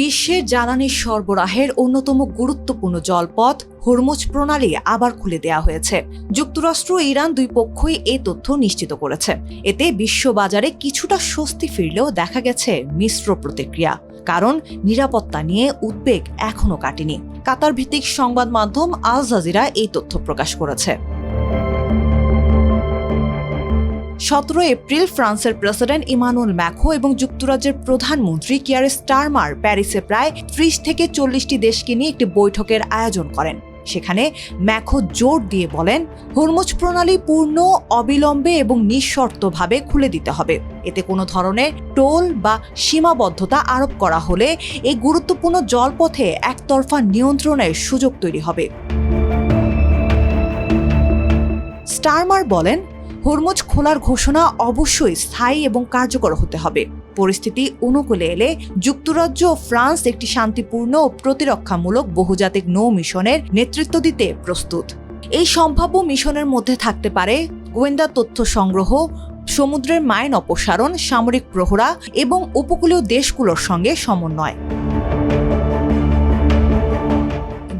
বিশ্বের জ্বালানি সরবরাহের অন্যতম গুরুত্বপূর্ণ জলপথ হরমুজ প্রণালী আবার খুলে দেওয়া হয়েছে। যুক্তরাষ্ট্র ও ইরান দুই পক্ষই এই তথ্য নিশ্চিত করেছে। এতে বিশ্ববাজারে কিছুটা স্বস্তি ফিরলেও দেখা গেছে মিশ্র প্রতিক্রিয়া, কারণ নিরাপত্তা নিয়ে উদ্বেগ এখনো কাটেনি। কাতার ভিত্তিক সংবাদ মাধ্যম আল জাজিরা এই তথ্য প্রকাশ করেছে। 17 এপ্রিল ফ্রান্সের প্রেসিডেন্ট ইমানুয়েল ম্যাক্রো এবং যুক্তরাজ্যের প্রধানমন্ত্রী কিয়ার স্টারমার প্যারিসে প্রায় 30 থেকে 40টি দেশকে নিয়ে একটি বৈঠকের আয়োজন করেন। সেখানে ম্যাক্রো জোর দিয়ে বলেন, হরমুজ প্রণালী পূর্ণ, অবিলম্বে এবং নিঃশর্তভাবে খুলে দিতে হবে। এতে কোনো ধরনের টোল বা সীমাবদ্ধতা আরোপ করা হলে এই গুরুত্বপূর্ণ জলপথে একতরফা নিয়ন্ত্রণের সুযোগ তৈরি হবে। স্টারমার বলেন, হরমুজ খোলার ঘোষণা অবশ্যই স্থায়ী এবং কার্যকর হতে হবে। পরিস্থিতি অনুকূলে এলে যুক্তরাজ্য ও ফ্রান্স একটি শান্তিপূর্ণ ও প্রতিরক্ষামূলক বহুজাতিক নৌ মিশনের নেতৃত্ব দিতে প্রস্তুত। এই সম্ভাব্য মিশনের মধ্যে থাকতে পারে গোয়েন্দা তথ্য সংগ্রহ, সমুদ্রের মাইন অপসারণ, সামরিক প্রহরা এবং উপকূলীয় দেশগুলোর সঙ্গে সমন্বয়।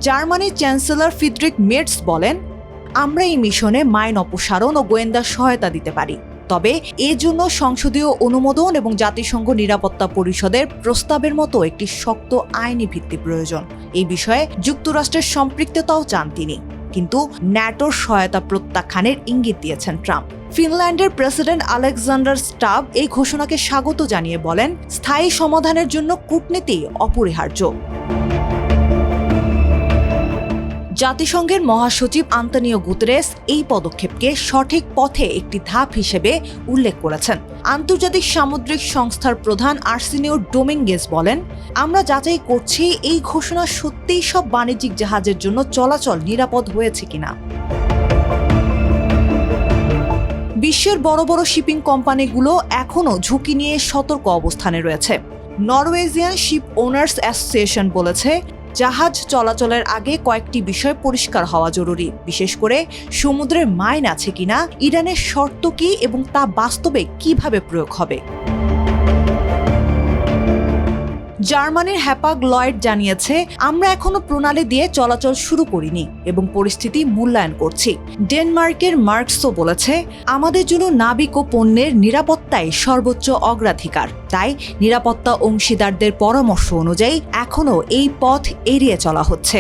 জার্মানির চ্যান্সেলর ফ্রিডরিখ মের্জ বলেন, আমরা এই মিশনে মাইন অপসারণ ও গোয়েন্দা সহায়তা দিতে পারি, তবে এর জন্য সংসদীয় অনুমোদন এবং জাতিসংঘ নিরাপত্তা পরিষদের প্রস্তাবের মতো একটি শক্ত আইনি ভিত্তি প্রয়োজন। এই বিষয়ে যুক্তরাষ্ট্রের সম্পৃক্ততাও চান তিনি, কিন্তু ন্যাটোর সহায়তা প্রত্যাখ্যানের ইঙ্গিত দিয়েছেন ট্রাম্প। ফিনল্যান্ডের প্রেসিডেন্ট আলেকজান্ডার স্টাব এই ঘোষণাকে স্বাগত জানিয়ে বলেন, স্থায়ী সমাধানের জন্য কূটনীতি অপরিহার্য। জাতিসংঘের মহাসচিব আন্তোনিও গুতেরেস এই পদক্ষেপকে সঠিক পথে একটি ধাপ হিসেবে উল্লেখ করেছেন। আন্তর্জাতিক সামুদ্রিক সংস্থার প্রধান আর্সেনিও ডোমিঙ্গেজ বলেন, আমরা যাচাই করছি এই ঘোষণা সত্যিই সব বাণিজ্যিক জাহাজের জন্য চলাচল নিরাপদ হয়েছে কিনা। বিশ্বের বড় বড় শিপিং কোম্পানিগুলো এখনও ঝুঁকি নিয়ে সতর্ক অবস্থানে রয়েছে। নরওয়েজিয়ান শিপ ওনার্স অ্যাসোসিয়েশন বলেছে, জাহাজ চলাচলের আগে কয়েকটি বিষয় পরিষ্কার হওয়া জরুরি, বিশেষ করে সমুদ্রের মাইন আছে কিনা, ইরানের শর্ত কি এবং তা বাস্তবে কিভাবে প্রয়োগ হবে। জার্মানির হ্যাপাগ লয়েড জানিয়েছে, আমরা এখনো প্রণালী দিয়ে চলাচল শুরু করিনি এবং পরিস্থিতি মূল্যায়ন করছি। ডেনমার্কের মার্কসও বলেছে, আমাদের জন্য নাবিক ও পণ্যের নিরাপত্তাই সর্বোচ্চ অগ্রাধিকার, তাই নিরাপত্তা অংশীদারদের পরামর্শ অনুযায়ী এখনো এই পথ এড়িয়ে চলা হচ্ছে।